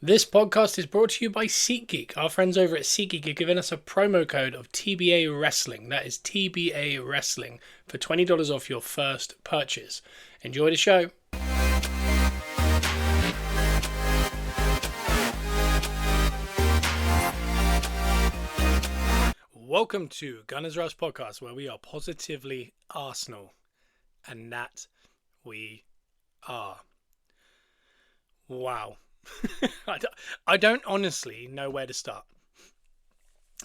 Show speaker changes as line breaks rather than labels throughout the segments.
This podcast is brought to you by SeatGeek. Our friends over at SeatGeek are giving us a promo code of TBA Wrestling. That is TBA Wrestling for $20 off your first purchase. Enjoy the show. Welcome to Gunners Rush Podcast, where we are positively Arsenal. And that we are. Wow. I don't honestly know where to start.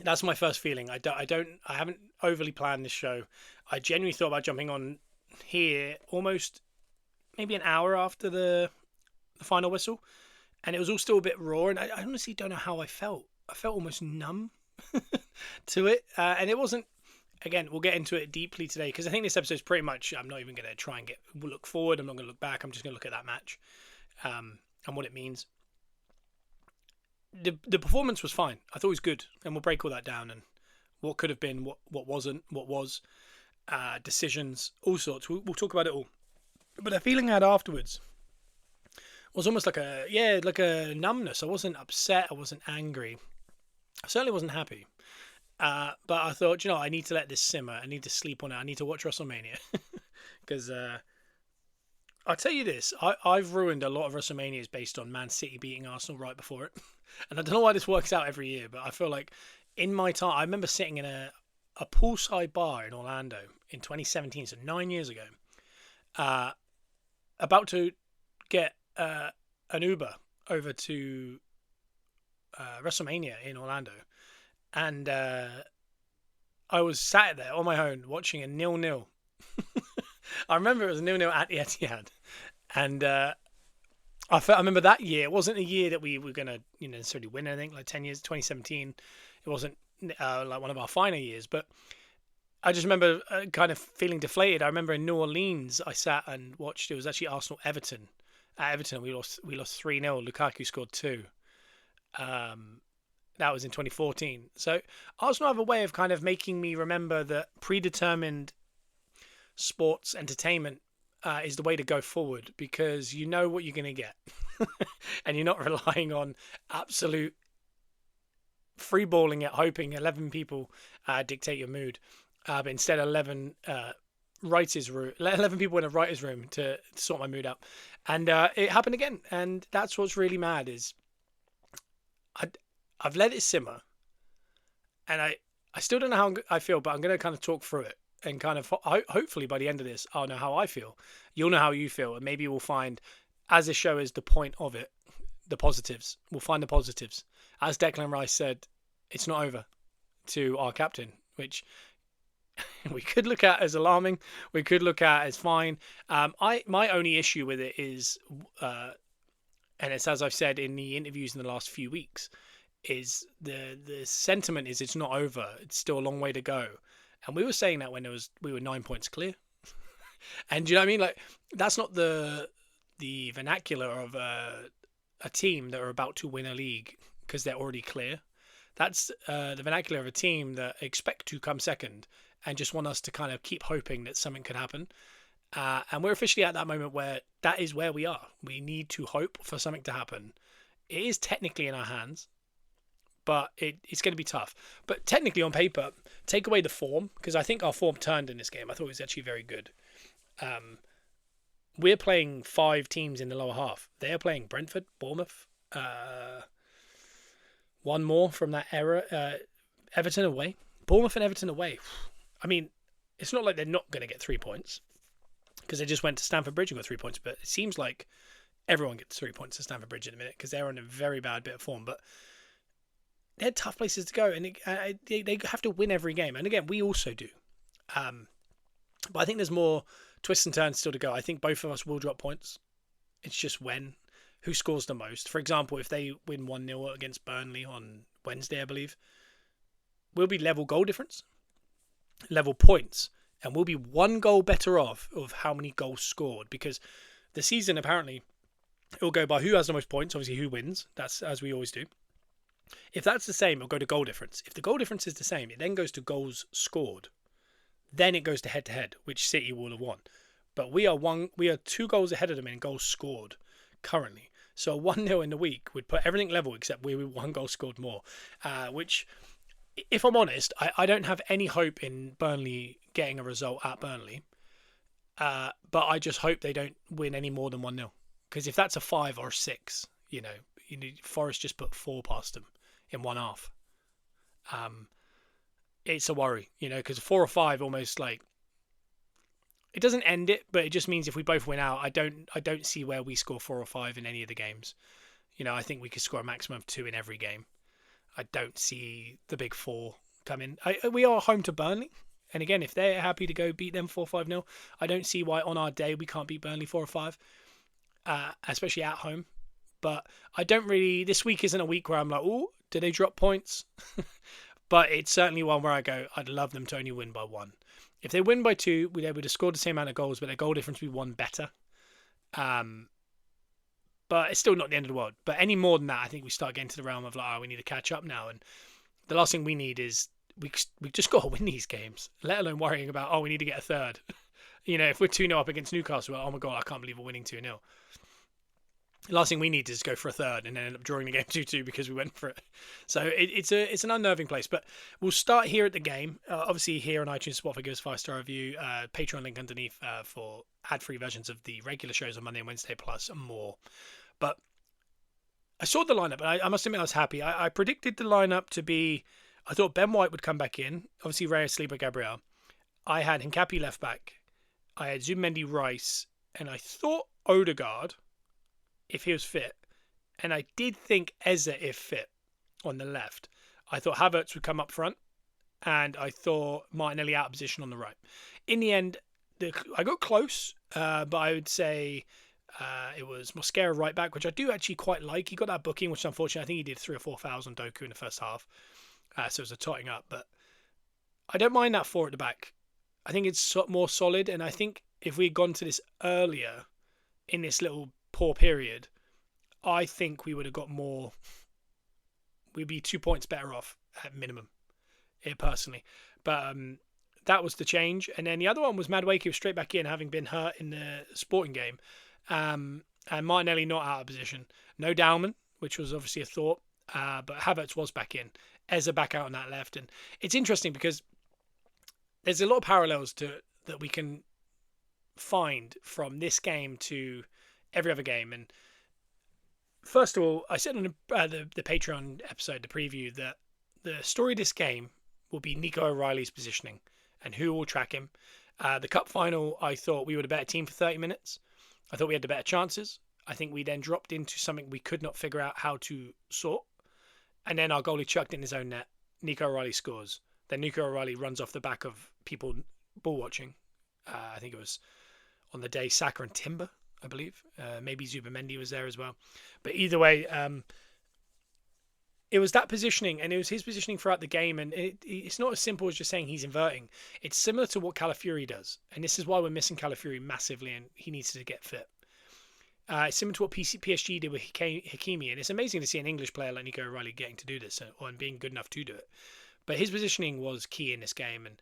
That's my first feeling. I haven't overly planned this show. I genuinely thought about jumping on here almost maybe an hour after the final whistle, and it was all still a bit raw. And I honestly don't know how I felt. I felt almost numb to it, and it wasn't. Again, we'll get into it deeply today because I think this episode is pretty much. I'm not even going to try and look forward. I'm not going to look back. I'm just going to look at that match. And what it means. The performance was fine. I thought it was good, and we'll break all that down and what could have been, what wasn't, what was, decisions, all sorts. We'll talk about it all. But the feeling I had afterwards was almost like a numbness. I wasn't upset. I wasn't angry. I certainly wasn't happy. But I thought, I need to let this simmer. I need to sleep on it. I need to watch WrestleMania because. I'll tell you this, I've ruined a lot of WrestleManias based on Man City beating Arsenal right before it. And I don't know why this works out every year, but I feel like in my time, I remember sitting in a poolside bar in Orlando in 2017, so 9 years ago, about to get an Uber over to WrestleMania in Orlando. And I was sat there on my own watching a 0-0. I remember it was 0-0 at the Etihad, and I remember that year. It wasn't a year that we were going to necessarily win anything. Like 10 years, 2017, it wasn't like one of our finer years. But I just remember kind of feeling deflated. I remember in New Orleans, I sat and watched. It was actually Arsenal Everton. At Everton, we lost 3-0. Lukaku scored 2. That was in 2014. So Arsenal have a way of kind of making me remember that predetermined sports entertainment is the way to go forward because you know what you're going to get and you're not relying on absolute freeballing it, hoping 11 people dictate your mood, but instead 11 11 people in a writer's room to sort my mood out. And it happened again, and that's what's really mad is I've let it simmer, and I still don't know how I feel, but I'm going to kind of talk through it. And kind of hopefully by the end of this, I'll know how I feel. You'll know how you feel. And maybe we'll find, as this show is the point of it, the positives. We'll find the positives. As Declan Rice said, it's not over to our captain, which we could look at as alarming. We could look at as fine. My only issue with it is, and it's as I've said in the interviews in the last few weeks, is the sentiment is it's not over. It's still a long way to go. And we were saying that when we were 9 points clear. And do you know what I mean? Like, that's not the vernacular of a team that are about to win a league because they're already clear. That's the vernacular of a team that expect to come second and just want us to kind of keep hoping that something could happen. And we're officially at that moment where that is where we are. We need to hope for something to happen. It is technically in our hands, but it's going to be tough. But technically on paper, take away the form, because I think our form turned in this game. I thought it was actually very good. We're playing 5 teams in the lower half. They are playing Brentford, Bournemouth, one more from that era, Everton away. Bournemouth and Everton away. I mean, it's not like they're not going to get 3 points, because they just went to Stamford Bridge and got 3 points. But it seems like everyone gets 3 points at Stamford Bridge in a minute, because they're on a very bad bit of form. But they're tough places to go, and they have to win every game. And again, we also do. But I think there's more twists and turns still to go. I think both of us will drop points. It's just who scores the most. For example, if they win 1-0 against Burnley on Wednesday, I believe, we'll be level goal difference, level points, and we'll be 1 goal better off of how many goals scored, because the season apparently it will go by who has the most points, obviously who wins. That's as we always do. If that's the same, it'll go to goal difference. If the goal difference is the same, it then goes to goals scored. Then it goes to head-to-head, which City will have won. But we are 2 goals ahead of them in goals scored currently. So a 1-0 in the week would put everything level except we were 1 goal scored more, which, if I'm honest, I don't have any hope in Burnley getting a result at Burnley. But I just hope they don't win any more than 1-0. Because if that's a 5 or a 6, Forest just put 4 past them in one half. It's a worry, because 4 or 5 almost like, it doesn't end it, but it just means if we both win out, I don't see where we score 4 or 5 in any of the games. I think we could score a maximum of 2 in every game. I don't see the big 4 coming. We are home to Burnley. And again, if they're happy to go beat them 4-5-0, I don't see why on our day we can't beat Burnley 4 or 5, especially at home. But I don't really. This week isn't a week where I'm like, oh, do they drop points? But it's certainly one where I go, I'd love them to only win by 1. If they win by 2, we'd able to score the same amount of goals, but their goal difference would be 1 better. But it's still not the end of the world. But any more than that, I think we start getting to the realm of like, we need to catch up now. And the last thing we need is we just got to win these games, let alone worrying about, we need to get a third. If we're 2-0 up against Newcastle, oh my God, I can't believe we're winning 2-0. The last thing we need is go for a third and then end up drawing the game 2-2 because we went for it. So it's an unnerving place. But we'll start here at the game. Obviously, here on iTunes, Spotify, give us a 5-star review. Patreon link underneath for ad-free versions of the regular shows on Monday and Wednesday, plus more. But I saw the lineup, and I must admit I was happy. I predicted the lineup to be, I thought Ben White would come back in. Obviously, Reyes, Saliba, Gabriel. I had Hincapié left back. I had Zubimendi, Rice, and I thought Odegaard, if he was fit. And I did think Eze, if fit, on the left. I thought Havertz would come up front, and I thought Martinelli out of position on the right. In the end, I got close, but I would say it was Mosquera right back, which I do actually quite like. He got that booking, which unfortunately I think he did 3 or 4 fouls on Doku in the first half. So it was a totting up, but I don't mind that 4 at the back. I think it's more solid, and I think if we had gone to this earlier in this little poor period, I think we would have got more. We'd be 2 points better off at minimum, personally. But that was the change. And then the other one was Madueke straight back in, having been hurt in the Sporting game. And Martinelli not out of position. No Dalman, which was obviously a thought. But Havertz was back in. Eze back out on that left. And it's interesting because there's a lot of parallels that we can find from this game to every other game. And first of all, I said on the Patreon episode, the preview, that the story of this game will be Nico O'Reilly's positioning and who will track him. The cup final, I thought we were the better team for 30 minutes. I thought we had the better chances. I think we then dropped into something we could not figure out how to sort. And then our goalie chucked in his own net. Nico O'Reilly scores. Then Nico O'Reilly runs off the back of people ball watching. I think it was on the day Saka and Timber, I believe. Maybe Zubimendi was there as well. But either way, it was that positioning, and it was his positioning throughout the game. And it's not as simple as just saying he's inverting. It's similar to what Calafiori does. And this is why we're missing Calafiori massively, and he needs to get fit. It's similar to what PSG did with Hakimi. And it's amazing to see an English player like Nico O'Reilly getting to do this and being good enough to do it. But his positioning was key in this game, and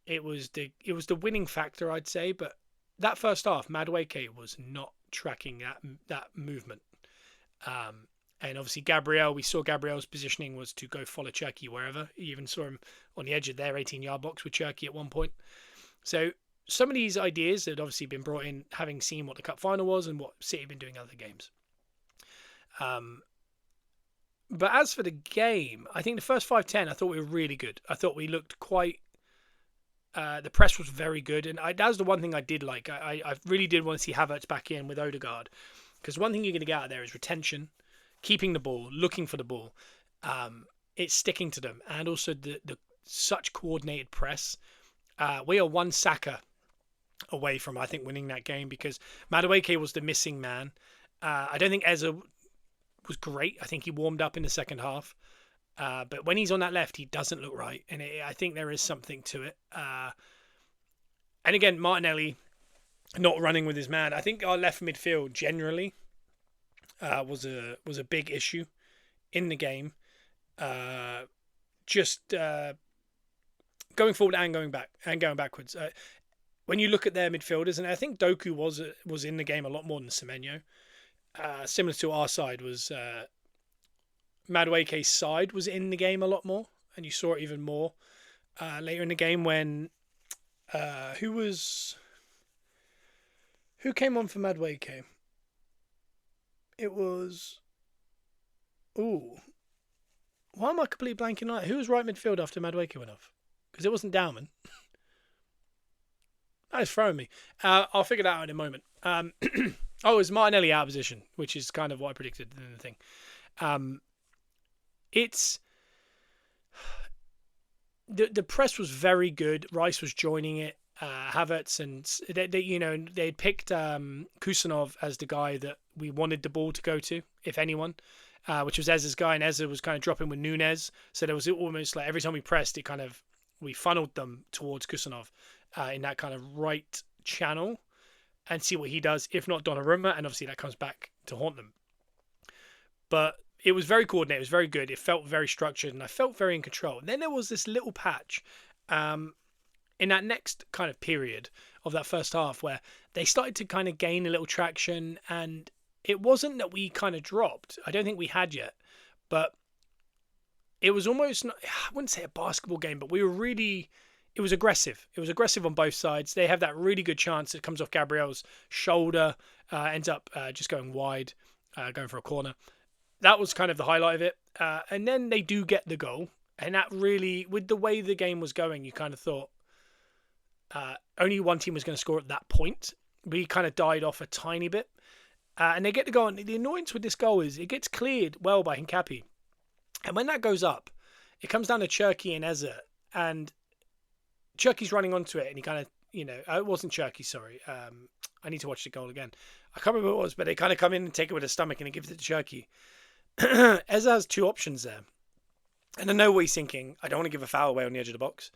it was the winning factor, I'd say. But that first half, Madueke was not tracking that movement. And obviously Gabriel, we saw Gabriel's positioning was to go follow Cherki wherever. You even saw him on the edge of their 18-yard box with Cherki at one point. So some of these ideas had obviously been brought in, having seen what the cup final was and what City have been doing in other games. But as for the game, I think the first 5-10, I thought we were really good. I thought we looked quite... the press was very good, and that was the one thing I did like. I really did want to see Havertz back in with Odegaard, because one thing you're going to get out of there is retention, keeping the ball, looking for the ball. It's sticking to them, and also the such coordinated press. We are one Saka away from, I think, winning that game, because Madueke was the missing man. I don't think Eze was great. I think he warmed up in the second half. But when he's on that left, he doesn't look right. And I think there is something to it. And again, Martinelli not running with his man. I think our left midfield generally was a big issue in the game. Just going forward and going back and going backwards. When you look at their midfielders, and I think Doku was in the game a lot more than Semenyo. similar to our side, was Madueke's side was in the game a lot more, and you saw it even more later in the game when who came on for Madueke? It was why am I completely blanking out? Who was right midfield after Madueke went off? Because it wasn't Dowman. That is throwing me. I'll figure that out in a moment. It was Martinelli out of position, which is kind of what I predicted in the thing. It's the press was very good. Rice was joining it. Havertz and they'd picked Kusanov as the guy that we wanted the ball to go to, if anyone, which was Ez's guy, and Eze was kind of dropping with Nunez. So there was almost like every time we pressed, we funneled them towards Kusanov in that kind of right channel, and see what he does. If not Donnarumma, and obviously that comes back to haunt them. But it was very coordinated. It was very good. It felt very structured, and I felt very in control. And then there was this little patch in that next kind of period of that first half where they started to kind of gain a little traction, and it wasn't that we kind of dropped. I don't think we had yet, but it was almost, I wouldn't say a basketball game, but it was aggressive. It was aggressive on both sides. They have that really good chance that comes off Gabriel's shoulder, ends up just going wide, going for a corner. That was kind of the highlight of it. And then they do get the goal. And that really, with the way the game was going, you kind of thought only one team was going to score at that point. We kind of died off a tiny bit. And they get the goal. And the annoyance with this goal is it gets cleared well by Hincapi. And when that goes up, it comes down to Cherki and Eze. And Cherki's running onto it. And he kind of, it wasn't Cherki, sorry. I need to watch the goal again. I can't remember what it was, but they kind of come in and take it with a stomach and he gives it to Cherki. Eze has two options there. And I know what he's thinking. I don't want to give a foul away on the edge of the box.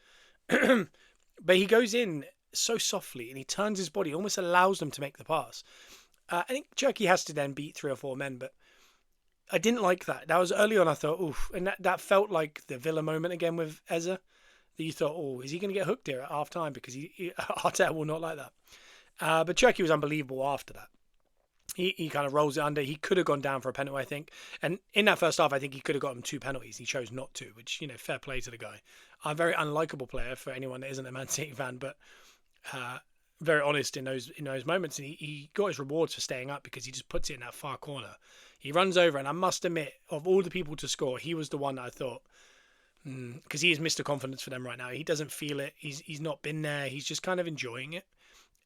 But he goes in so softly and he turns his body, almost allows them to make the pass. I think Cherki has to then beat 3 or 4 men, but I didn't like that. That was early on, I thought, oof. And that felt like the Villa moment again with Eze. That you thought, is he going to get hooked here at half time? Because Arteta will not like that. But Cherki was unbelievable after that. He kind of rolls it under. He could have gone down for a penalty, I think. And in that first half, I think he could have gotten 2 penalties. He chose not to, which, fair play to the guy. A very unlikable player for anyone that isn't a Man City fan, but very honest in those moments. And he got his rewards for staying up because he just puts it in that far corner. He runs over, and I must admit, of all the people to score, he was the one that I thought, because he has Mr. Confidence for them right now. He doesn't feel it. He's not been there. He's just kind of enjoying it.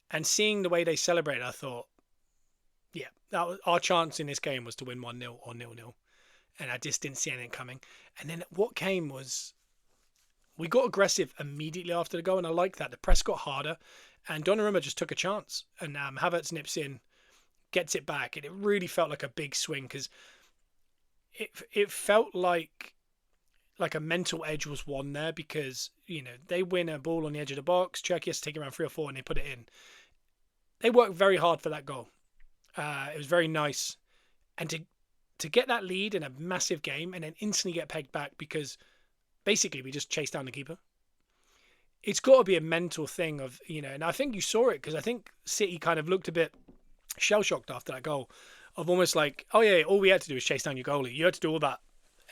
And seeing the way they celebrate, I thought, yeah, our chance in this game was to win 1-0 or 0-0. And I just didn't see anything coming. And then what came was we got aggressive immediately after the goal, and I like that. The press got harder, and Donnarumma just took a chance. And Havertz nips in, gets it back, and it really felt like a big swing because it felt like a mental edge was won there because, they win a ball on the edge of the box. Cherki has to take around 3 or 4, and they put it in. They worked very hard for that goal. It was very nice. And to get that lead in a massive game and then instantly get pegged back because basically we just chased down the keeper. It's got to be a mental thing of, and I think you saw it because I think City kind of looked a bit shell-shocked after that goal of almost like, oh yeah, all we had to do was chase down your goalie. You had to do all that.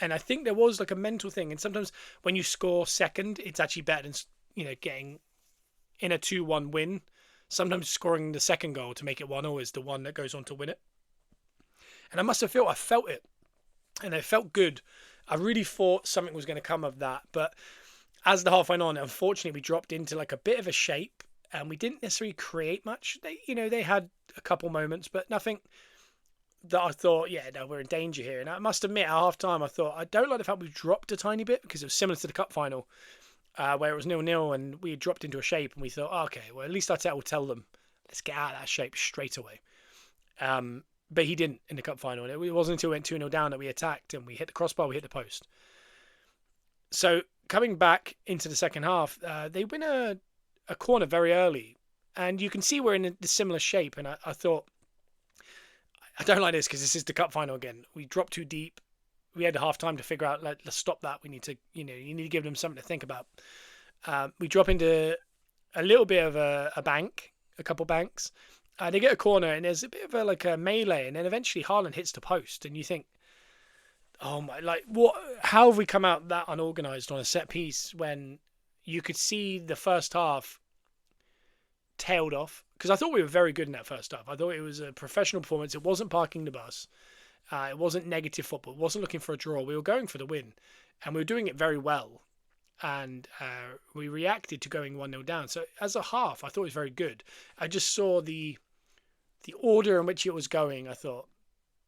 And I think there was like a mental thing. And sometimes when you score second, it's actually better than, getting in a 2-1 win. Sometimes scoring the second goal to make it 1-0 is the one that goes on to win it. And I felt it. And it felt good. I really thought something was going to come of that. But as the half went on, unfortunately, we dropped into like a bit of a shape. And we didn't necessarily create much. They had a couple moments, but nothing that I thought, we're in danger here. And I must admit, at half time, I thought, I don't like the fact we dropped a tiny bit because it was similar to the cup final. Where it was 0-0 and we dropped into a shape and we thought, okay, well, at least Arteta will tell them, let's get out of that shape straight away. But he didn't in the cup final. It wasn't until we went 2-0 down that we attacked and we hit the crossbar, we hit the post. So coming back into the second half, they win a corner very early. And you can see we're in a similar shape. And I thought, I don't like this because this is the cup final again. We dropped too deep. We had half time to figure out, let's stop that. We need to, you need to give them something to think about. We drop into a little bit of a bank, a couple banks, They get a corner and there's a bit of a melee, and then eventually Haaland hits the post, and you think, oh my, like what? How have we come out that unorganized on a set piece when you could see the first half tailed off? Because I thought we were very good in that first half. I thought it was a professional performance. It wasn't parking the bus. It wasn't negative football. It wasn't looking for a draw. We were going for the win, and we were doing it very well. And we reacted to going 1-0 down. So as a half, I thought it was very good. I just saw the order in which it was going. I thought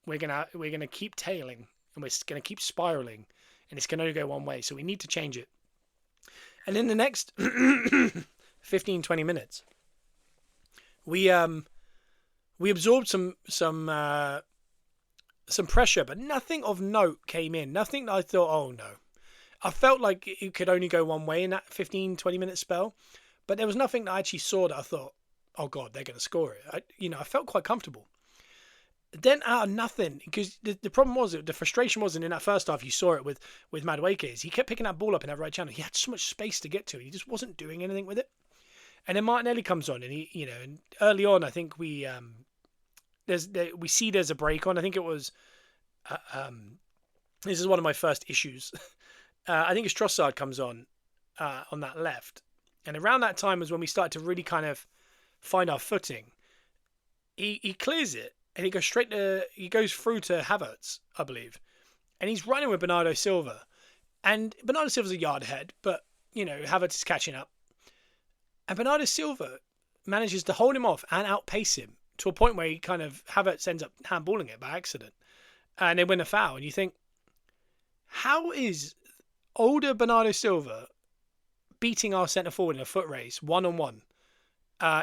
we're gonna keep tailing, and we're gonna keep spiraling, and it's gonna only go one way. So we need to change it. And in the next 15, 20 minutes, we absorbed some pressure, but nothing of note came in. Nothing that I thought, oh no. I felt like it could only go one way in that 15, 20-minute spell, but there was nothing that I actually saw that I thought, oh God, they're going to score it. I felt quite comfortable. Then out of nothing, because the problem was, the frustration wasn't in that first half. You saw it with Madueke. He kept picking that ball up in that right channel. He had so much space to get to. He just wasn't doing anything with it. And then Martinelli comes on, and and early on, I think we see there's a break on. I think it was, this is one of my first issues. I think it's Trossard comes on that left. And around that time was when we started to really kind of find our footing. He clears it, and he goes through to Havertz, I believe. And he's running with Bernardo Silva. And Bernardo Silva's a yard ahead, but, Havertz is catching up. And Bernardo Silva manages to hold him off and outpace him to a point where Havertz ends up handballing it by accident. And they win a foul. And you think, how is older Bernardo Silva beating our centre forward in a foot race, 1-on-1,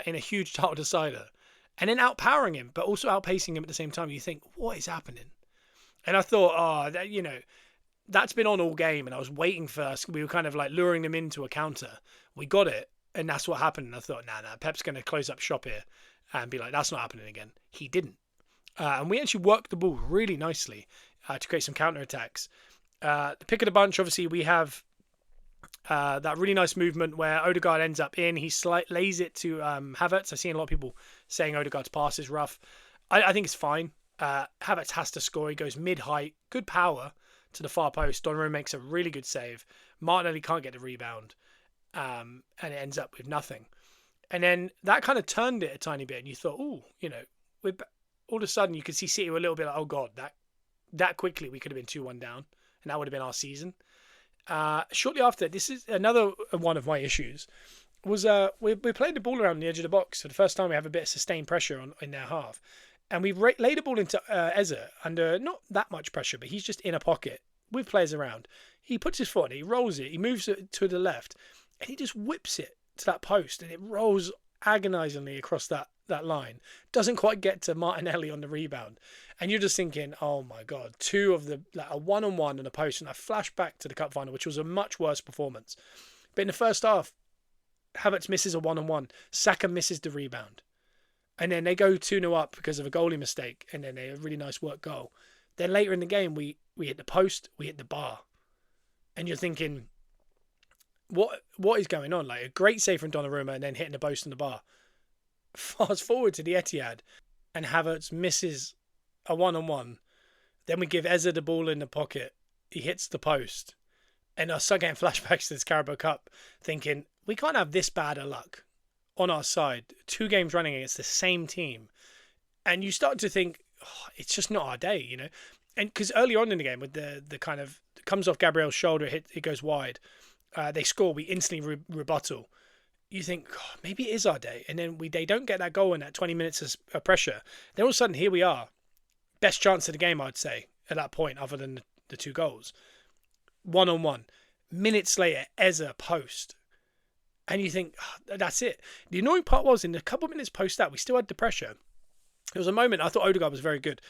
in a huge title decider, and then outpowering him, but also outpacing him at the same time? You think, what is happening? And I thought, that's been on all game, and I was waiting for us. We were kind of like luring them into a counter. We got it, and that's what happened. And I thought, nah, Pep's going to close up shop here and be like, that's not happening again. He didn't. And we actually worked the ball really nicely to create some counter-attacks. The pick of the bunch, obviously, we have that really nice movement where Odegaard ends up in. He lays it to Havertz. I've seen a lot of people saying Odegaard's pass is rough. I think it's fine. Havertz has to score. He goes mid-height. Good power to the far post. Donnarumma makes a really good save. Martinelli can't get the rebound. And it ends up with nothing. And then that kind of turned it a tiny bit. And you thought, all of a sudden you could see City were a little bit like, oh God, that quickly we could have been 2-1 down. And that would have been our season. Shortly after, this is another one of my issues, was we played the ball around the edge of the box. For the first time, we have a bit of sustained pressure in their half. And we laid the ball into Eze under not that much pressure, but he's just in a pocket with players around. He puts his foot on it, he rolls it, he moves it to the left, and he just whips it to that post, and it rolls agonizingly across that line. Doesn't quite get to Martinelli on the rebound. And you're just thinking, oh my God, a one-on-one and a post, and I flash back to the cup final, which was a much worse performance. But in the first half, Havertz misses a one-on-one. Saka misses the rebound. And then they go 2-0 up because of a goalie mistake, and then a really nice work goal. Then later in the game, we hit the post, we hit the bar. And you're thinking, what is going on? Like a great save from Donnarumma and then hitting the post and the bar. Fast forward to the Etihad, and Havertz misses a one-on-one. Then we give Eze the ball in the pocket. He hits the post. And I start getting flashbacks to this Carabao Cup, thinking, we can't have this bad of luck on our side. 2 games running against the same team. And you start to think, oh, it's just not our day, And because early on in the game, with the kind of, it comes off Gabriel's shoulder, it goes wide. They score, we instantly rebuttal. You think, oh, maybe it is our day. And then they don't get that goal in that 20 minutes of pressure. Then all of a sudden, here we are. Best chance of the game, I'd say, at that point, other than the 2 goals. 1-on-1. Minutes later, Eze post. And you think, oh, that's it. The annoying part was, in a couple of minutes post that, we still had the pressure. There was a moment, I thought Odegaard was very good.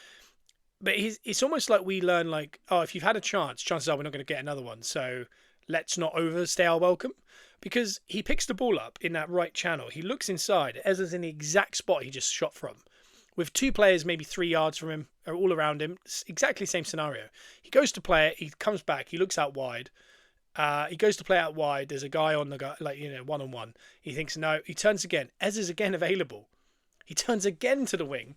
But it's almost like we learn, like, oh, if you've had a chance, chances are we're not going to get another one. So let's not overstay our welcome. Because he picks the ball up in that right channel. He looks inside. Eze's in the exact spot he just shot from. With 2 players maybe 3 yards from him, or all around him. Exactly the same scenario. He goes to play it. He comes back. He looks out wide. He goes to play out wide. There's a guy on the guy, one-on-one. He thinks, no. He turns again. Eze's again available. He turns again to the wing.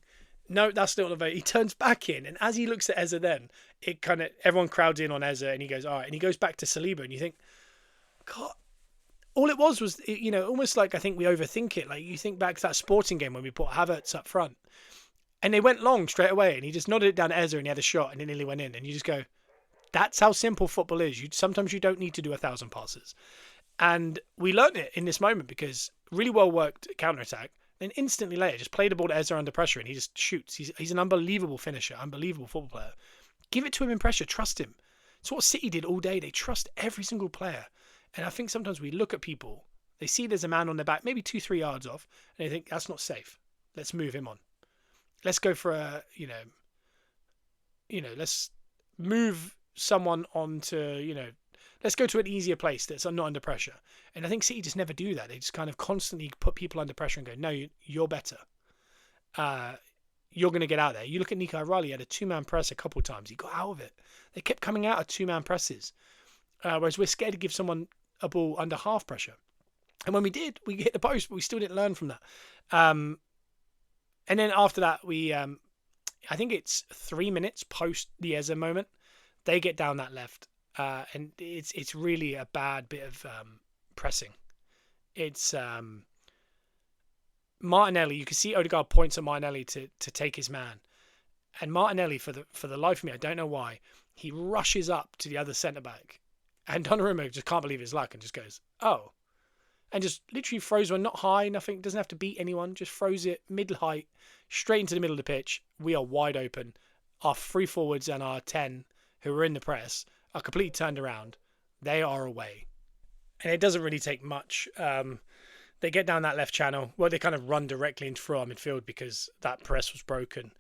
No, that's still not very. He turns back in, and as he looks at Eza, then it kind of everyone crowds in on Eza, and he goes, all right, and he goes back to Saliba, and you think, God, all it was, almost like I think we overthink it. Like you think back to that Sporting game when we put Havertz up front, and they went long straight away, and he just nodded it down to Eza, and he had a shot, and it nearly went in, and you just go, that's how simple football is. Sometimes you don't need to do 1,000 passes, and we learned it in this moment because really well worked counter attack. Then instantly later, just play the ball to Eza under pressure, and he just shoots. He's an unbelievable finisher, unbelievable football player. Give it to him in pressure, trust him. It's what City did all day. They trust every single player. And I think sometimes we look at people, they see there's a man on their back, maybe 2-3 yards off, and they think, that's not safe. Let's move him on. Let's go for let's move someone on to, let's go to an easier place that's not under pressure. And I think City just never do that. They just kind of constantly put people under pressure and go, no, you're better. You're going to get out there. You look at Nico O'Reilly, he had a 2-man press a couple of times. He got out of it. They kept coming out of 2-man presses. Whereas we're scared to give someone a ball under half pressure. And when we did, we hit the post, but we still didn't learn from that. And then after that, we, I think it's 3 minutes post the Eza moment, they get down that left. And it's really a bad bit of pressing. It's Martinelli. You can see Odegaard points at Martinelli to take his man, and Martinelli, for the life of me, I don't know why, he rushes up to the other centre back, and Donnarumma just can't believe his luck and just goes, oh, and just literally throws one, not high, nothing, doesn't have to beat anyone, just throws it mid height straight into the middle of the pitch. We are wide open. Our 3 forwards and our 10 who are in the press are completely turned around. They are away. And it doesn't really take much. They get down that left channel. Well, they kind of run directly into our midfield because that press was broken.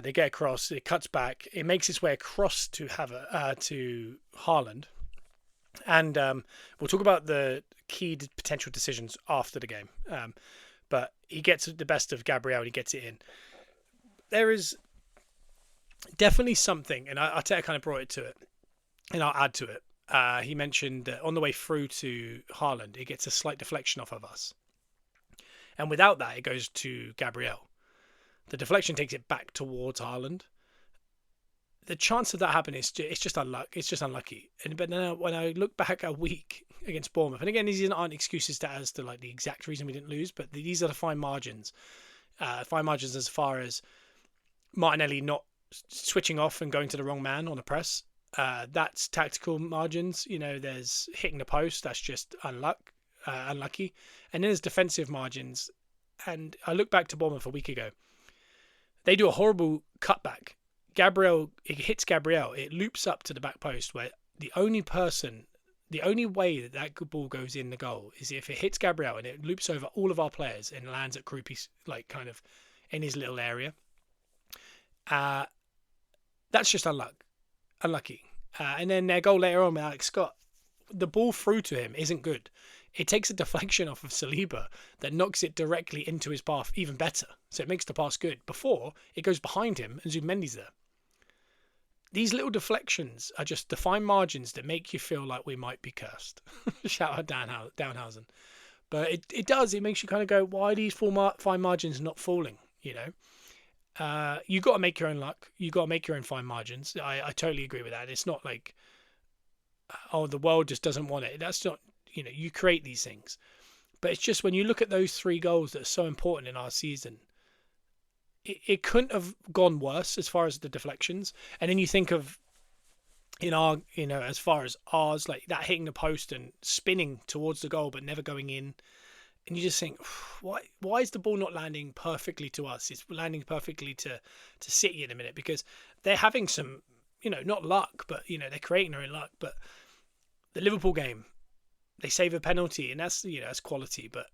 They get across. It cuts back. It makes its way across to Haaland. And we'll talk about the key potential decisions after the game. But he gets the best of Gabriel and he gets it in. There is definitely something, and Arteta kind of brought it to it, and I'll add to it. He mentioned that on the way through to Haaland, it gets a slight deflection off of us. And without that, it goes to Gabriel. The deflection takes it back towards Haaland. The chance of that happening is just unlucky. But then when I look back a week against Bournemouth, and again, these aren't excuses as to like the exact reason we didn't lose, but these are the fine margins. Fine margins as far as Martinelli not switching off and going to the wrong man on a press. That's tactical margins. There's hitting the post. That's just unlucky. And then there's defensive margins. And I look back to Bournemouth a week ago. They do a horrible cutback. It hits Gabriel. It loops up to the back post where the only way that ball goes in the goal is if it hits Gabriel and it loops over all of our players and lands at Krupi's, like kind of in his little area. That's just unlucky. And then their goal later on with Alex Scott, the ball through to him isn't good. It takes a deflection off of Saliba that knocks it directly into his path even better. So it makes the pass good. Before, it goes behind him and Zubimendi's there. These little deflections are just the fine margins that make you feel like we might be cursed. Shout out Downhausen. But it does. It makes you kind of go, why are these fine margins not falling? You got to make your own luck. You got to make your own fine margins. I totally agree with that. It's not like, the world just doesn't want it. That's not, you create these things. But it's just when you look at those 3 goals that are so important in our season, it couldn't have gone worse as far as the deflections. And then you think of, as far as ours, like that hitting the post and spinning towards the goal but never going in. And you just think, why is the ball not landing perfectly to us? It's landing perfectly to City in a minute because they're having some, not luck, but, they're creating their own luck. But the Liverpool game, they save a penalty, and that's, that's quality. But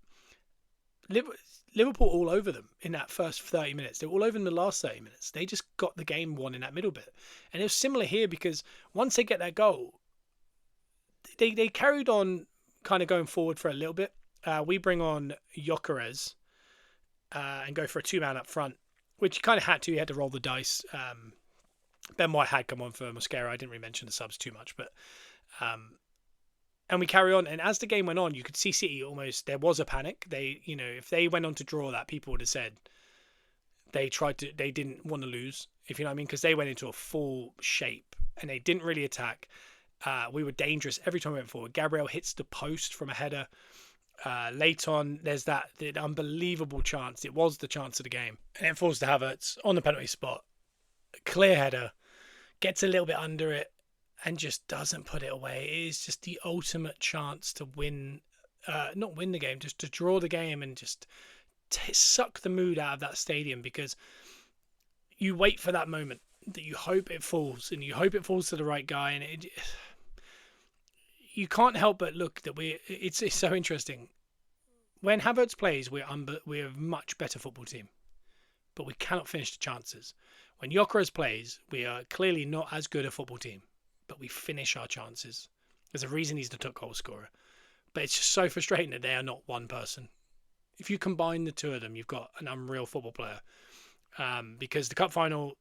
Liverpool all over them in that first 30 minutes. They were all over in the last 30 minutes. They just got the game won in that middle bit. And it was similar here because once they get that goal, they carried on kind of going forward for a little bit. We bring on Gyökeres and go for a 2-man up front, which you kind of had to. You had to roll the dice. Ben White had come on for Mosquera. I didn't really mention the subs too much, but And we carry on. And as the game went on, you could see City almost, there was a panic. They, if they went on to draw that, people would have said they didn't want to lose, if you know what I mean, because they went into a full shape and they didn't really attack. We were dangerous every time we went forward. Gabriel hits the post from a header. Late on, there's the unbelievable chance. It was the chance of the game. And it falls to Havertz on the penalty spot. Clear header. Gets a little bit under it and just doesn't put it away. It is just the ultimate chance to win, not win the game, just to draw the game and just suck the mood out of that stadium, because you wait for that moment that you hope it falls, and you hope it falls to the right guy, and you can't help but look that it's so interesting. When Havertz plays, we're a much better football team, but we cannot finish the chances. When Gyökeres plays, we are clearly not as good a football team, but we finish our chances. There's a reason he's the top goal scorer. But it's just so frustrating that they are not one person. If you combine the two of them, you've got an unreal football player. Because the cup final,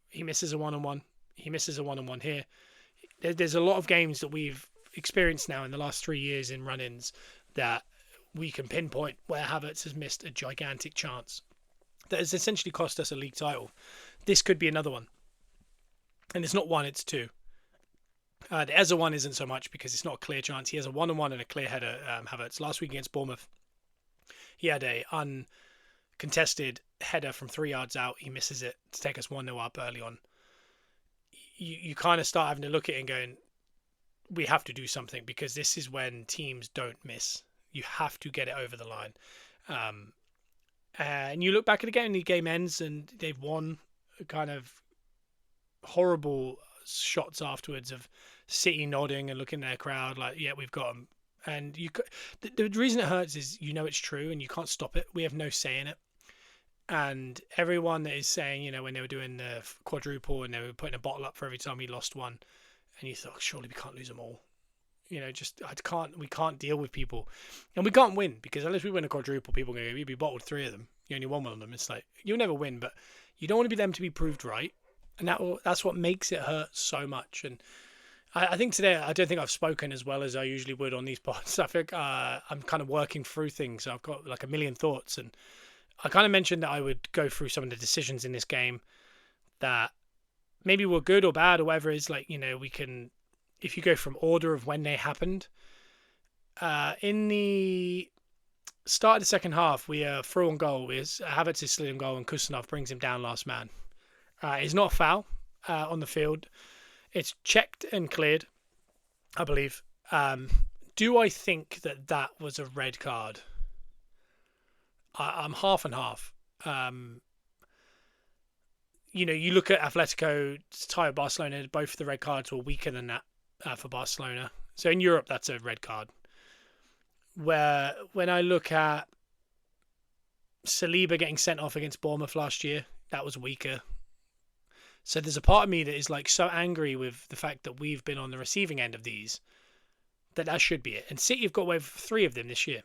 he misses a one-on-one. He misses a one-on-one here. There's a lot of games that we've experienced now in the last 3 years in run-ins that we can pinpoint where Havertz has missed a gigantic chance that has essentially cost us a league title. This could be another one. And it's not one, it's two. The Eza one isn't so much because it's not a clear chance. He has a one-on-one and a clear header, Havertz. Last week against Bournemouth, he had a uncontested header from 3 yards out. He misses it to take us 1-0 up early on. You kind of start having to look at it and going, we have to do something, because this is when teams don't miss. You have to get it over the line. And you look back at the game, and the game ends, and they've won. Kind of horrible shots afterwards of City nodding and looking at their crowd like, yeah, we've got them. And the reason it hurts is it's true and you can't stop it. We have no say in it. And everyone that is saying, when they were doing the quadruple and they were putting a bottle up for every time we lost one, and you thought, surely we can't lose them all. We can't deal with people, and we can't win, because unless we win a quadruple, people are going to go, we bottled 3 of them. You only won one of them. It's like, you'll never win, but you don't want to be them to be proved right. And that's what makes it hurt so much. And I think today, I don't think I've spoken as well as I usually would on these pods. I think I'm kind of working through things. I've got like a million thoughts. And I kind of mentioned that I would go through some of the decisions in this game that maybe were good or bad or whatever. Is like, we can, if you go from order of when they happened, in the start of the second half, we are through on goal. Havertz is slid in goal and Kusanov brings him down last man. It's not a foul on the field. It's checked and cleared, I believe. Do I think that was a red card? I'm half and half. You look at Atletico, tie of Barcelona, both of the red cards were weaker than that for Barcelona. So in Europe, that's a red card. Where when I look at Saliba getting sent off against Bournemouth last year, that was weaker. So there's a part of me that is like so angry with the fact that we've been on the receiving end of these, that should be it. And City have got away with 3 of them this year.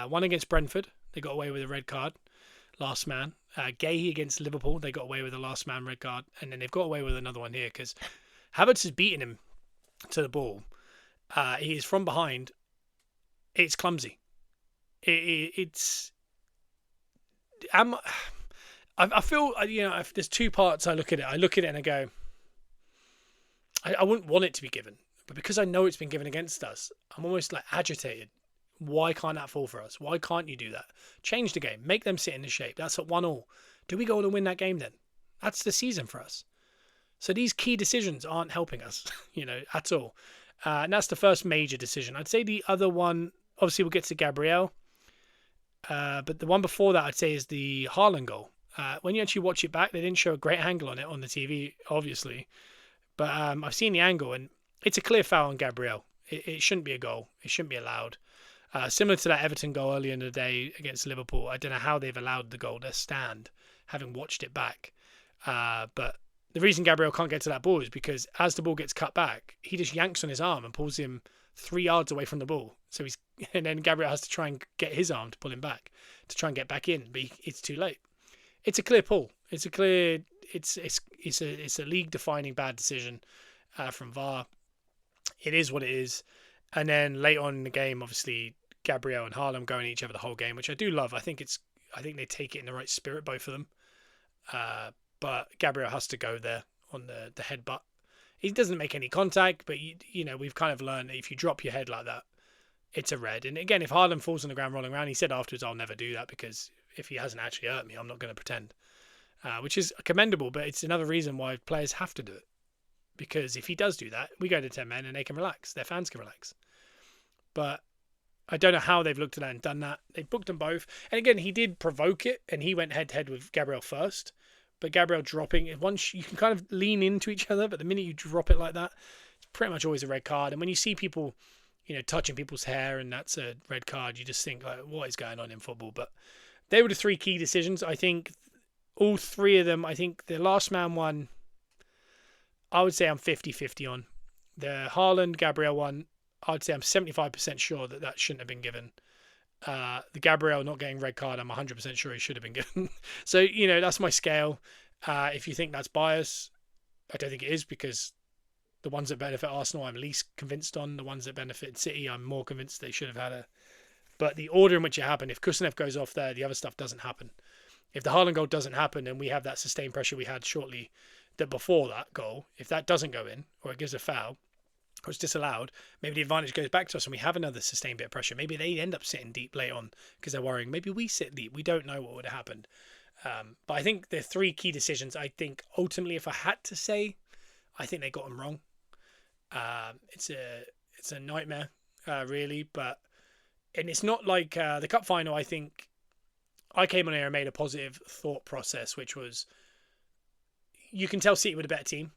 One against Brentford, they got away with a red card, last man. Gay against Liverpool, they got away with a last man red card. And then they've got away with another one here because Havertz has beaten him to the ball. He is from behind. It's clumsy. I feel, if there's 2 parts I look at it. I look at it and I go, I wouldn't want it to be given. But because I know it's been given against us, I'm almost like agitated. Why can't that fall for us? Why can't you do that? Change the game. Make them sit in the shape. That's at 1-1. Do we go on and win that game then? That's the season for us. So these key decisions aren't helping us, at all. And that's the first major decision. I'd say the other one, obviously we'll get to Gabriel. But the one before that, I'd say, is the Haaland goal. When you actually watch it back, they didn't show a great angle on it on the TV, obviously. But I've seen the angle, and it's a clear foul on Gabriel. It shouldn't be a goal. It shouldn't be allowed. Similar to that Everton goal earlier in the day against Liverpool. I don't know how they've allowed the goal to stand, having watched it back. But the reason Gabriel can't get to that ball is because as the ball gets cut back, he just yanks on his arm and pulls him 3 yards away from the ball. And then Gabriel has to try and get his arm to pull him back, to try and get back in. But it's too late. It's a clear pull. It's a league-defining bad decision from VAR. It is what it is, And then late on in the game, obviously Gabriel and Haaland going at each other the whole game, which I do love. I think they take it in the right spirit, both of them. But Gabriel has to go there on the headbutt. He doesn't make any contact, but we've kind of learned that if you drop your head like that, it's a red. And again, if Haaland falls on the ground rolling around, he said afterwards, "I'll never do that because if he hasn't actually hurt me, I'm not going to pretend," which is commendable. But it's another reason why players have to do it, because if he does do that, we go to 10 men and they can relax. Their fans can relax. But I don't know how they've looked at that and done that. They booked them both. And again, he did provoke it and he went head to head with Gabriel first. But Gabriel dropping it, once you can kind of lean into each other, but the minute you drop it like that, it's pretty much always a red card. And when you see people, touching people's hair and that's a red card, you just think, like, what is going on in football? But they were the three key decisions. I think all three of them, I think the last man one, I would say I'm 50-50 on. The Haaland Gabriel one, I'd say I'm 75% sure that shouldn't have been given. The Gabriel not getting red card, I'm 100% sure he should have been given. So, that's my scale. If you think that's bias, I don't think it is, because the ones that benefit Arsenal, I'm least convinced on. The ones that benefit City, I'm more convinced they should have had a... But the order in which it happened, if Kusanev goes off there, the other stuff doesn't happen. If the Haaland goal doesn't happen and we have that sustained pressure we had shortly that before that goal, if that doesn't go in or it gives a foul, or it's disallowed, maybe the advantage goes back to us and we have another sustained bit of pressure. Maybe they end up sitting deep late on because they're worrying. Maybe we sit deep. We don't know what would have happened. But I think the three key decisions, I think ultimately, if I had to say, I think they got them wrong. It's a nightmare, really. And it's not like the cup final. I think I came on here and made a positive thought process, which was, you can tell City were the better team.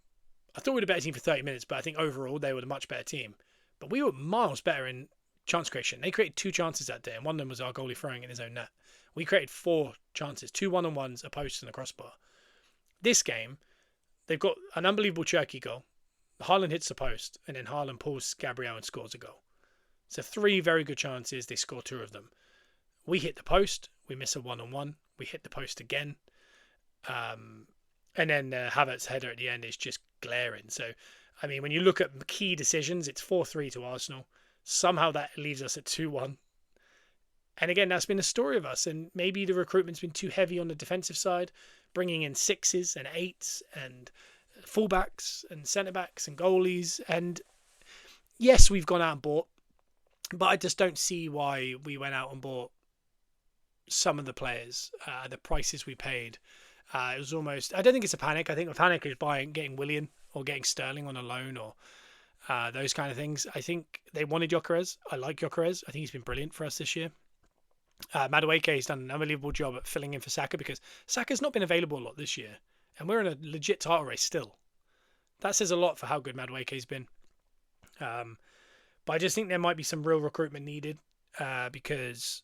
I thought we were the better team for 30 minutes, but I think overall they were the much better team. But we were miles better in chance creation. They created 2 chances that day, and one of them was our goalie throwing in his own net. We created 4 chances, 2 one-on-ones, a post and a crossbar. This game, they've got an unbelievable Cherki goal. Haaland hits the post, and then Haaland pulls Gabriel and scores a goal. So 3 very good chances, they score 2 of them. We hit the post, we miss a one-on-one, we hit the post again. And then Havertz's header at the end is just glaring. So, I mean, when you look at key decisions, it's 4-3 to Arsenal. Somehow that leaves us at 2-1. And again, that's been the story of us. And maybe the recruitment's been too heavy on the defensive side, bringing in 6s and 8s and fullbacks and centre-backs and goalies. And yes, we've gone out and bought, but I just don't see why we went out and bought some of the players, the prices we paid. It was almost... I don't think it's a panic. I think a panic is getting Willian or getting Sterling on a loan or those kind of things. I think they wanted Gyökeres. I like Gyökeres. I think he's been brilliant for us this year. Madueke has done an unbelievable job at filling in for Saka, because Saka's not been available a lot this year. And we're in a legit title race still. That says a lot for how good Madueke's been. But I just think there might be some real recruitment needed, because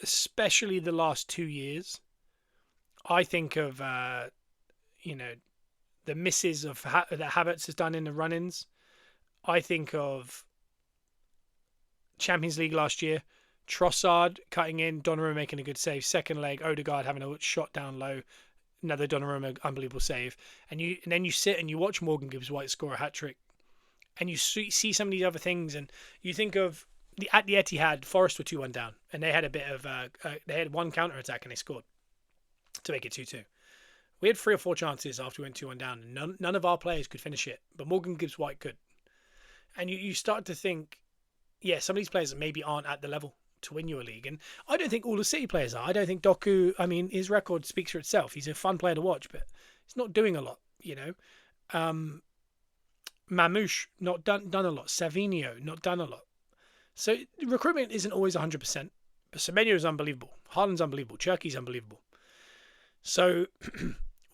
especially the last 2 years, I think of, the misses of that Havertz has done in the run-ins. I think of Champions League last year, Trossard cutting in, Donnarumma making a good save, second leg, Odegaard having a shot down low, another Donnarumma unbelievable save, and then you sit and you watch Morgan Gibbs-White score a hat-trick, and you see some of these other things, and you think of at the Etihad, Forest were 2-1 down, and they had a bit of they had one counter attack and they scored to make it 2-2. We had 3 or 4 chances after we went 2-1 down, and none of our players could finish it, but Morgan Gibbs-White could. And you start to think, yeah, some of these players maybe aren't at the level to win you a league, and I don't think all the City players are. I don't think Doku, I mean, his record speaks for itself. He's a fun player to watch, but he's not doing a lot, Mamouche, not done a lot. Savinho, not done a lot. So recruitment isn't always 100%, but Semenyo is unbelievable. Haaland's unbelievable. Cherki's unbelievable. So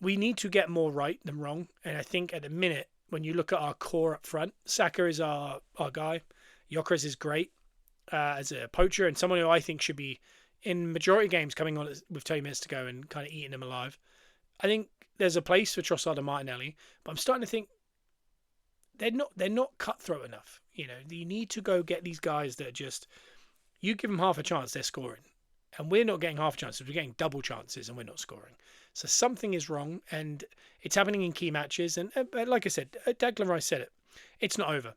we need to get more right than wrong. And I think at the minute, when you look at our core up front, Saka is our guy. Gyökeres is great as a poacher and someone who I think should be in majority games coming on with 20 minutes to go and kind of eating them alive. I think there's a place for Trossard and Martinelli, but I'm starting to think they're not cutthroat enough. You need to go get these guys that are just, you give them half a chance, they're scoring. And we're not getting half chances, we're getting double chances and we're not scoring. So something is wrong, and it's happening in key matches. And like I said, Declan Rice said it. It's not over.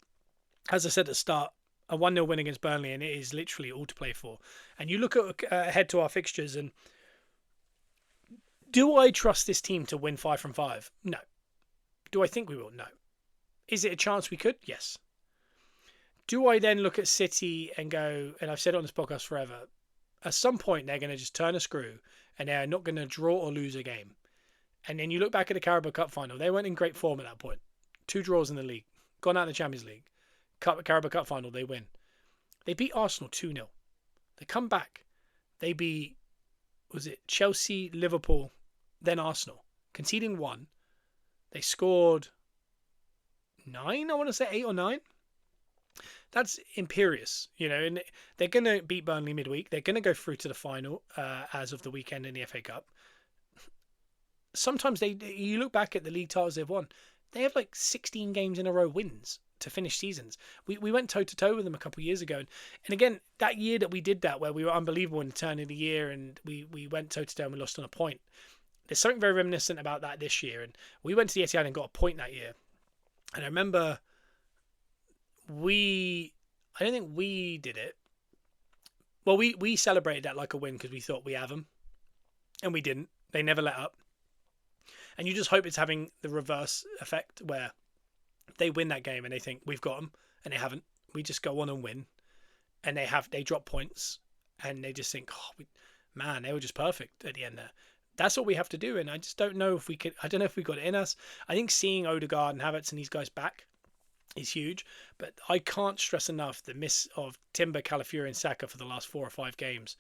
as I said at the start, a 1-0 win against Burnley, and it is literally all to play for. And you look at ahead to our fixtures, and do I trust this team to win 5 from 5? No. Do I think we will? No. Is it a chance we could? Yes. Do I then look at City and go, and I've said it on this podcast forever, at some point they're going to just turn a screw and they're not going to draw or lose a game. And then you look back at the Carabao Cup final, they weren't in great form at that point. 2 draws in the league, gone out of the Champions League. Carabao Cup final, they win. They beat Arsenal 2-0. They come back. They beat, was it Chelsea, Liverpool, then Arsenal, conceding 1. They scored 9, I want to say 8 or 9. That's imperious, and they're going to beat Burnley midweek. They're going to go through to the final as of the weekend in the FA Cup. Sometimes you look back at the league titles they've won, they have like 16 games in a row wins to finish seasons. We went toe-to-toe with them a couple of years ago. And again, that year that we did that, where we were unbelievable in the turn of the year and we went toe-to-toe and we lost on a point, there's something very reminiscent about that this year. And we went to the Etihad and got a point that year. And I remember I don't think we did it. Well, we celebrated that like a win because we thought we have them. And we didn't. They never let up. And you just hope it's having the reverse effect where they win that game and they think we've got them, and they haven't. We just go on and win, and they drop points, and they just think, man, they were just perfect at the end there. That's what we have to do, and I just don't know if we could. I don't know if we got it in us. I think seeing Odegaard and Havertz and these guys back is huge, but I can't stress enough the miss of Timber, Calafiori, and Saka for the last 4 or 5 games,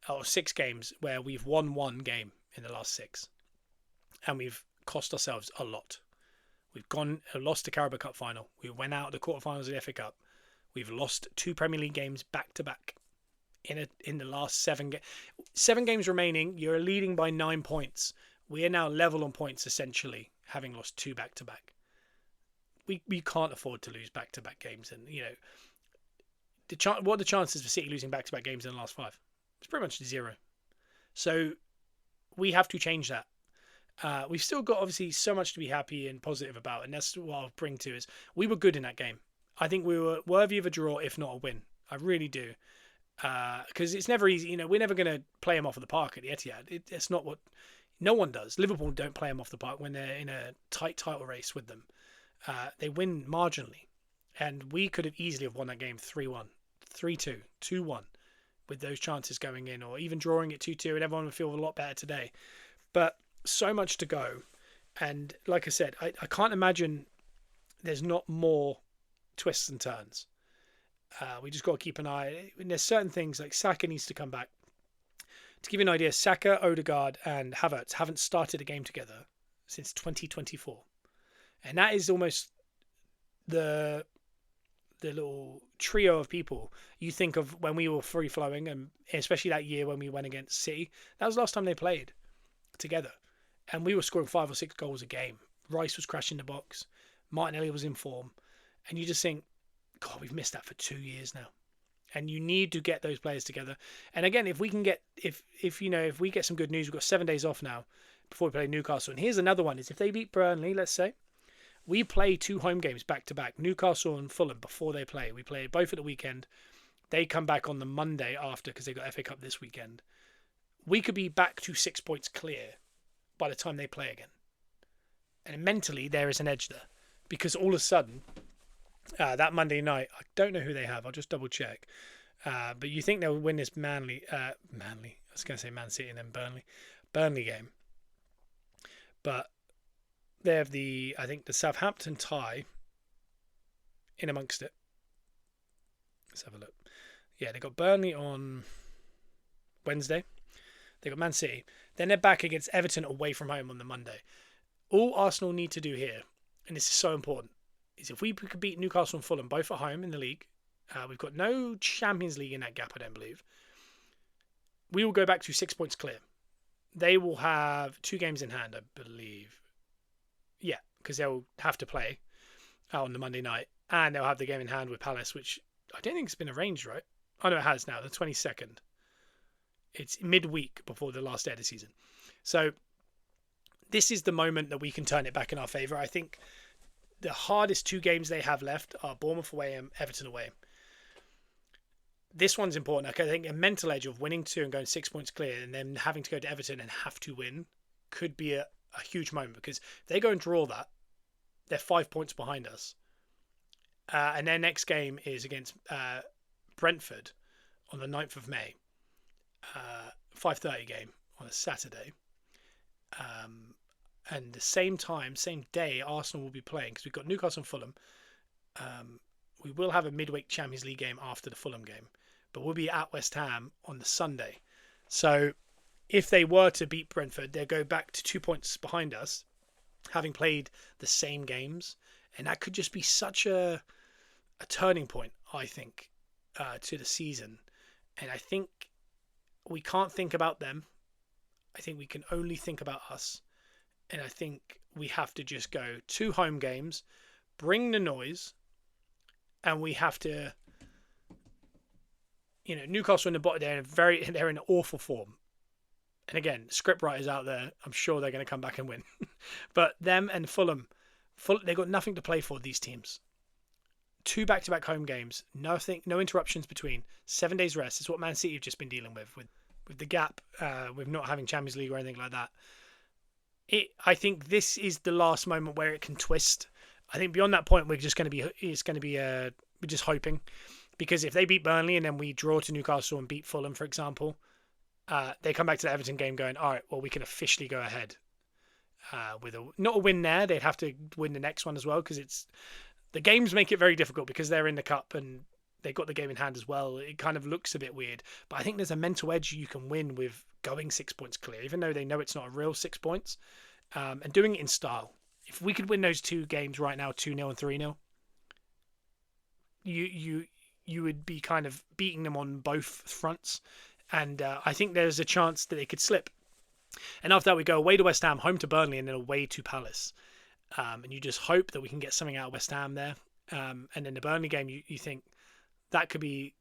or 6 games, where we've won 1 game in the last 6, and we've cost ourselves a lot. We've lost the Carabao Cup final. We went out of the quarterfinals of the FA Cup. We've lost 2 Premier League games back to back. In the last 7 games remaining, you're leading by 9 points. We are now level on points, essentially, having lost 2 back to back. We can't afford to lose back to back games, and what are the chances for City losing back to back games in the last 5? It's pretty much 0. So we have to change that. We've still got obviously so much to be happy and positive about, and that's what I'll bring to is we were good in that game. I think we were worthy of a draw, if not a win. I really do, because it's never easy. We're never going to play them off of the park at the Etihad. It's not what no one does. Liverpool don't play them off the park when they're in a tight title race with them. They win marginally, and we could have easily have won that game 3-1, 3-2, 2-1, with those chances going in, or even drawing it 2-2, and everyone would feel a lot better today. But so much to go, and like I said, I can't imagine there's not more twists and turns. We just got to keep an eye. And there's certain things like Saka needs to come back. To give you an idea, Saka, Odegaard, and Havertz haven't started a game together since 2024, and that is almost the little trio of people you think of when we were free flowing, and especially that year when we went against City. That was the last time they played together. And we were scoring 5 or 6 goals a game. Rice was crashing the box. Martinelli was in form. And you just think, God, we've missed that for 2 years now. And you need to get those players together. And again, if we can get, if we get some good news, we've got 7 days off now before we play Newcastle. And here's another one: is if they beat Burnley, let's say, we play 2 home games back to back, Newcastle and Fulham, before they play. We play both at the weekend. They come back on the Monday after, because they've got FA Cup this weekend. We could be back to 6 points clear by the time they play again. And mentally, there is an edge there. Because all of a sudden, that Monday night, I don't know who they have. I'll just double check. But you think they'll win this Manly. I was going to say Man City and then Burnley game. But they have the Southampton tie in amongst it. Let's have a look. Yeah, they got Burnley on Wednesday. They got Man City. Then they're back against Everton away from home on the Monday. All Arsenal need to do here, and this is so important, is if we could beat Newcastle and Fulham both at home in the league, we've got no Champions League in that gap, I don't believe, we will go back to 6 points clear. They will have 2 games in hand, I believe. Yeah, because they'll have to play on the Monday night, and they'll have the game in hand with Palace, which I don't think it's been arranged, right? Oh, no, it has now, the 22nd. It's midweek before the last day of the season. So this is the moment that we can turn it back in our favour. I think the hardest 2 games they have left are Bournemouth away and Everton away. This one's important. I think a mental edge of winning 2 and going 6 points clear, and then having to go to Everton and have to win, could be a huge moment, because if they go and draw that, they're 5 points behind us. And their next game is against Brentford on the 9th of May. 5:30 game on a Saturday. And the same time, same day, Arsenal will be playing, because we've got Newcastle and Fulham. We will have a midweek Champions League game after the Fulham game, but we'll be at West Ham on the Sunday. So if they were to beat Brentford, they'll go back to 2 points behind us, having played the same games. And that could just be such a turning point, I think, to the season. And I think we can't think about them. I think we can only think about us. And I think we have to just go 2 home games, bring the noise, and we have to, Newcastle in the bottom, they're in awful form. And again, script writers out there, I'm sure they're going to come back and win. But them and Fulham, they've got nothing to play for, these teams. 2 back-to-back home games, nothing, no interruptions between, 7 days rest. It's what Man City have just been dealing with the gap, with not having Champions League or anything like that. I think this is the last moment where it can twist. I think beyond that point, we're just going to be, we're just hoping, because if they beat Burnley and then we draw to Newcastle and beat Fulham, for example, they come back to the Everton game going, all right, well, we can officially go ahead with not a win there. They'd have to win the next one as well, because the games make it very difficult, because they're in the cup and they've got the game in hand as well. It kind of looks a bit weird, but I think there's a mental edge you can win with going 6 points clear, even though they know it's not a real 6 points, and doing it in style. If we could win those 2 games right now, 2-0 and 3-0, you would be kind of beating them on both fronts. And I think there's a chance that they could slip. And after that, we go away to West Ham, home to Burnley, and then away to Palace. And you just hope that we can get something out of West Ham there. And then the Burnley game, you think that could be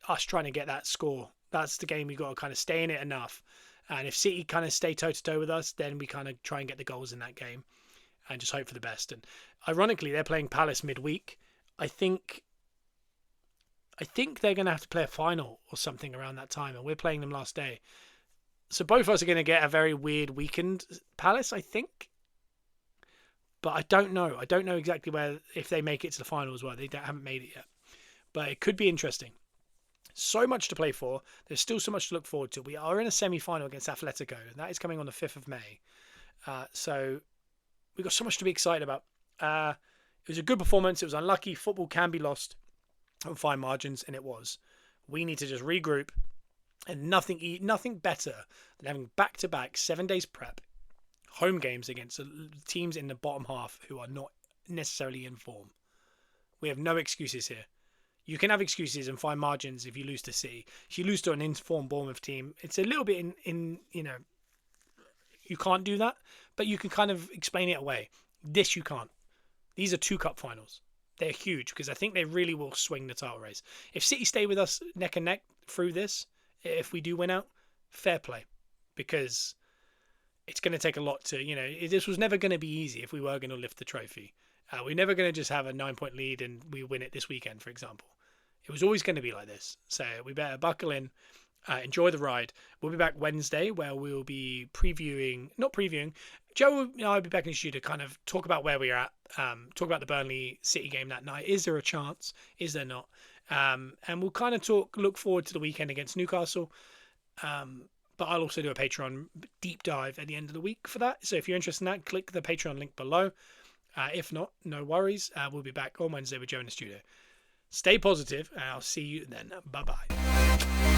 us trying to get that score. That's the game we've got to kind of stay in it enough. And if City kind of stay toe-to-toe with us, then we kind of try and get the goals in that game and just hope for the best. And ironically, they're playing Palace midweek. I think they're going to have to play a final or something around that time, and we're playing them last day. So both of us are going to get a very weird weekend, Palace, I think. But I don't know. I don't know exactly if they make it to the final as well. They haven't made it yet. But it could be interesting. So much to play for. There's still so much to look forward to. We are in a semi-final against Atletico, and that is coming on the 5th of May. So we've got so much to be excited about. It was a good performance. It was unlucky. Football can be lost on fine margins, and it was. We need to just regroup, and nothing better than having back-to-back 7 days prep home games against teams in the bottom half who are not necessarily in form. We have no excuses here. You can have excuses and fine margins if you lose to City. If you lose to an informed Bournemouth team, it's a little bit you can't do that, but you can kind of explain it away. This you can't. These are 2 cup finals. They're huge, because I think they really will swing the title race. If City stay with us neck and neck through this, if we do win out, fair play, because it's going to take a lot to, this was never going to be easy if we were going to lift the trophy. We're never going to just have a 9-point lead and we win it this weekend, for example. It was always going to be like this. So we better buckle in, enjoy the ride. We'll be back Wednesday, where we'll be not previewing. Joe and I will be back in the studio to kind of talk about where we're at, talk about the Burnley City game that night. Is there a chance? Is there not? And we'll kind of look forward to the weekend against Newcastle. But I'll also do a Patreon deep dive at the end of the week for that. So if you're interested in that, click the Patreon link below. If not, no worries. We'll be back on Wednesday with Joe in the studio. Stay positive, and I'll see you then. Bye-bye.